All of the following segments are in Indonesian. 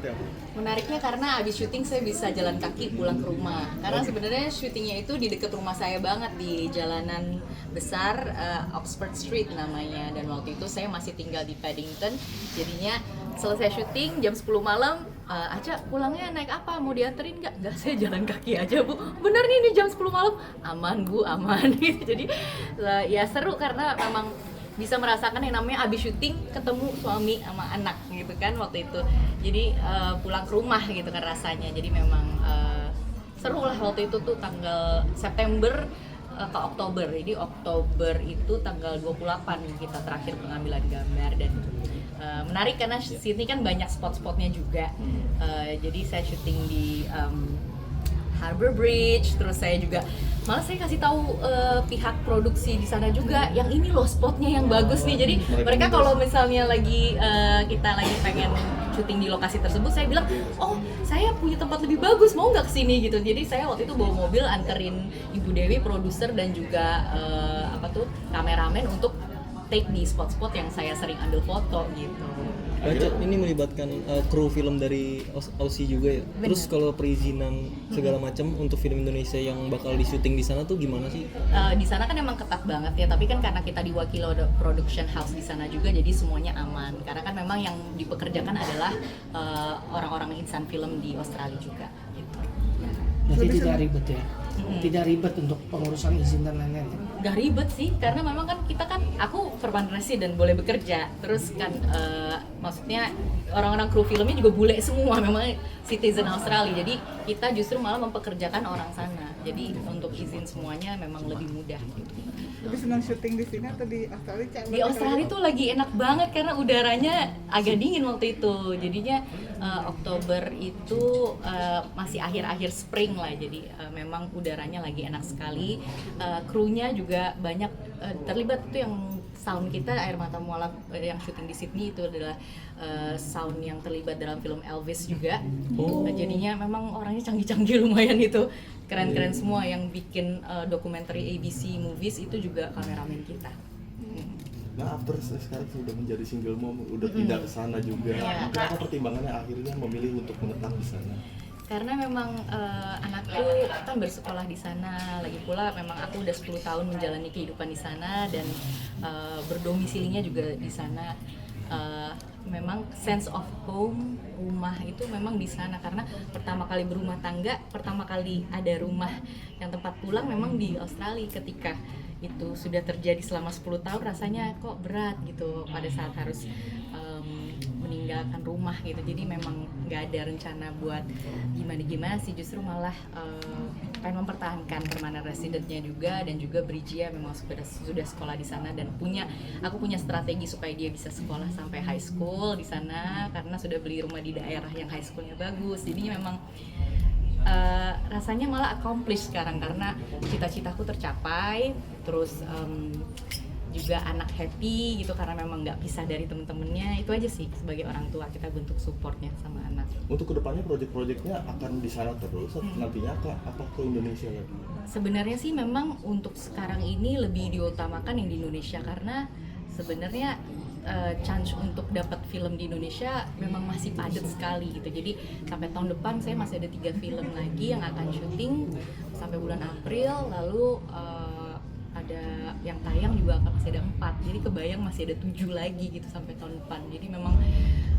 seperti apa? Menariknya karena abis syuting saya bisa jalan kaki pulang ke rumah. Karena sebenarnya syutingnya itu di dekat rumah saya banget, di jalanan besar, Oxford Street namanya. Dan waktu itu saya masih tinggal di Paddington. Jadinya selesai syuting jam 10 malam, Aca pulangnya naik apa? Mau dianterin nggak? Nggak, saya jalan kaki aja Bu. Bener nih, ini jam 10 malam. Aman Bu, aman. Jadi ya seru karena memang bisa merasakan yang namanya abis syuting ketemu suami sama anak gitu kan waktu itu. Jadi pulang ke rumah gitu kan rasanya. Jadi memang seru lah waktu itu tuh tanggal September ke Oktober. Jadi Oktober itu tanggal 28 kita terakhir pengambilan gambar. Dan menarik karena sini kan banyak spot-spotnya juga. Jadi saya syuting di Harbor Bridge, terus saya juga malah saya kasih tahu pihak produksi di sana juga yang ini loh spotnya yang bagus nih. Jadi mereka kalau misalnya lagi kita lagi pengen syuting di lokasi tersebut, saya bilang, oh saya punya tempat lebih bagus, mau nggak kesini gitu. Jadi saya waktu itu bawa mobil anterin Ibu Dewi, produser dan juga kameramen untuk take di spot-spot yang saya sering ambil foto gitu. Ini melibatkan kru film dari Aussie juga ya. Bener. Terus kalau perizinan segala macam untuk film Indonesia yang bakal di-syuting di sana tuh gimana sih? Di sana kan emang ketat banget ya, tapi kan karena kita diwakili oleh production house di sana juga, jadi semuanya aman. Karena kan memang yang dipekerjakan adalah orang-orang insan film di Australia juga. Gitu. Berarti tidak ribet ya? Tidak ribet untuk pengurusan izin dan lain-lain ya? Gak ribet sih, karena memang kan kita kan, aku permanent resident, boleh bekerja. Terus kan maksudnya orang-orang kru filmnya juga bule semua, memang citizen Australia. Jadi kita justru malah mempekerjakan orang sana. Jadi untuk izin semuanya memang lebih mudah gitu. Lebih senang syuting di sini atau di Australia? Di Australia tuh lagi enak banget karena udaranya agak dingin waktu itu. Jadinya Oktober itu masih akhir-akhir spring lah. Jadi memang udaranya lagi enak sekali. Krunya juga banyak terlibat. Itu yang sound kita, Air Mata Moala yang syuting di Sydney itu adalah sound yang terlibat dalam film Elvis juga. Jadinya memang orangnya canggih-canggih lumayan itu. Keren-keren semua yang bikin dokumenter ABC Movies itu juga kameramen kita. Nah, after sekarang sudah menjadi single mom, udah pindah ke sana juga. Kenapa pertimbangannya akhirnya memilih untuk menetap di sana? Karena memang anakku kan bersekolah di sana, lagi pula memang aku udah 10 tahun menjalani kehidupan di sana dan berdomisilinya juga di sana. Memang sense of home, rumah itu memang di sana, karena pertama kali berumah tangga, pertama kali ada rumah yang tempat pulang memang di Australia. Ketika itu sudah terjadi selama 10 tahun, rasanya kok berat gitu pada saat harus meninggalkan rumah gitu. Jadi memang nggak ada rencana buat gimana sih, justru malah pengen mempertahankan permanent residentnya juga. Dan juga Bridgia memang sudah sekolah di sana dan aku punya strategi supaya dia bisa sekolah sampai high school di sana, karena sudah beli rumah di daerah yang high schoolnya bagus. Jadinya memang rasanya malah accomplish sekarang karena cita-citaku tercapai. Terus juga anak happy gitu karena memang nggak pisah dari temen-temennya. Itu aja sih, sebagai orang tua kita bentuk supportnya sama anak. Untuk kedepannya proyek-proyeknya akan di sana terus, nantinya apa ke Indonesia lagi? Sebenarnya sih memang untuk sekarang ini lebih diutamakan yang di Indonesia, karena sebenarnya chance untuk dapat film di Indonesia memang masih padat sekali gitu. Jadi sampai tahun depan saya masih ada 3 film lagi yang akan syuting sampai bulan April, lalu ada yang tayang juga masih ada 4, jadi kebayang masih ada 7 lagi gitu sampai tahun depan. Jadi memang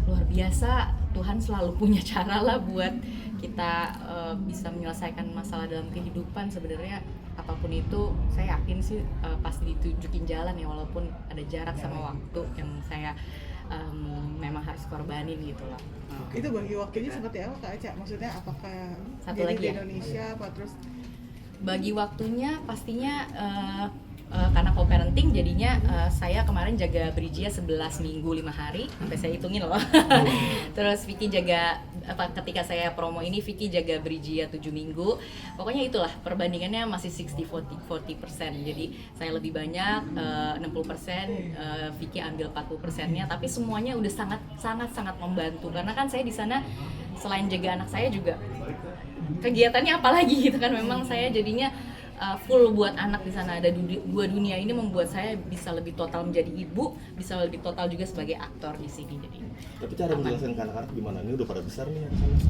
luar biasa, Tuhan selalu punya cara lah buat kita bisa menyelesaikan masalah dalam kehidupan. Sebenarnya apapun itu saya yakin sih pasti ditunjukin jalan ya, walaupun ada jarak sama waktu yang saya memang harus korbanin gitu loh. Itu bagi waktunya seperti apa Kak Aca? Maksudnya apakah Satu jadi lagi di ya? Indonesia apa terus? Bagi waktunya pastinya karena co-parenting jadinya saya kemarin jaga Bridgia 11 minggu 5 hari sampai saya hitungin loh. Terus Vicky jaga ketika saya promo ini Vicky jaga Bridgia 7 minggu. Pokoknya itulah perbandingannya masih 60-40%. Jadi saya lebih banyak 60%, Vicky ambil 40%-nya, tapi semuanya udah sangat membantu karena kan saya di sana selain jaga anak saya juga kegiatannya apalagi gitu kan. Memang saya jadinya full buat anak di sana. Ada dua dunia ini membuat saya bisa lebih total menjadi ibu, bisa lebih total juga sebagai aktor di sini. Jadi Tapi cara menjelaskan ke anak-anak gimana? Ini udah pada besar nih anak-anak.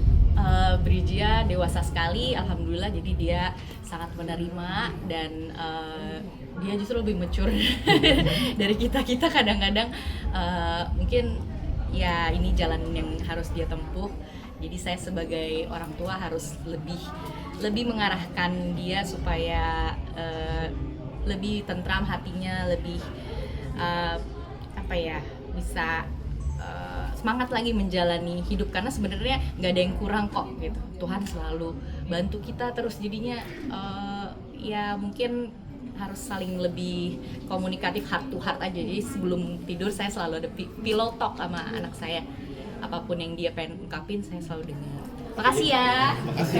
Bridgia dewasa sekali, alhamdulillah. Jadi dia sangat menerima dan dia justru lebih mature dari kita kadang-kadang. Mungkin ya ini jalan yang harus dia tempuh. Jadi saya sebagai orang tua harus lebih mengarahkan dia supaya lebih tentram hatinya, lebih bisa semangat lagi menjalani hidup, karena sebenarnya nggak ada yang kurang kok gitu. Tuhan selalu bantu kita terus, jadinya ya mungkin harus saling lebih komunikatif, heart to heart aja. Jadi sebelum tidur saya selalu ada pillow talk sama anak saya, apapun yang dia pengen ungkapin saya selalu dengar. Makasih ya. Makasih.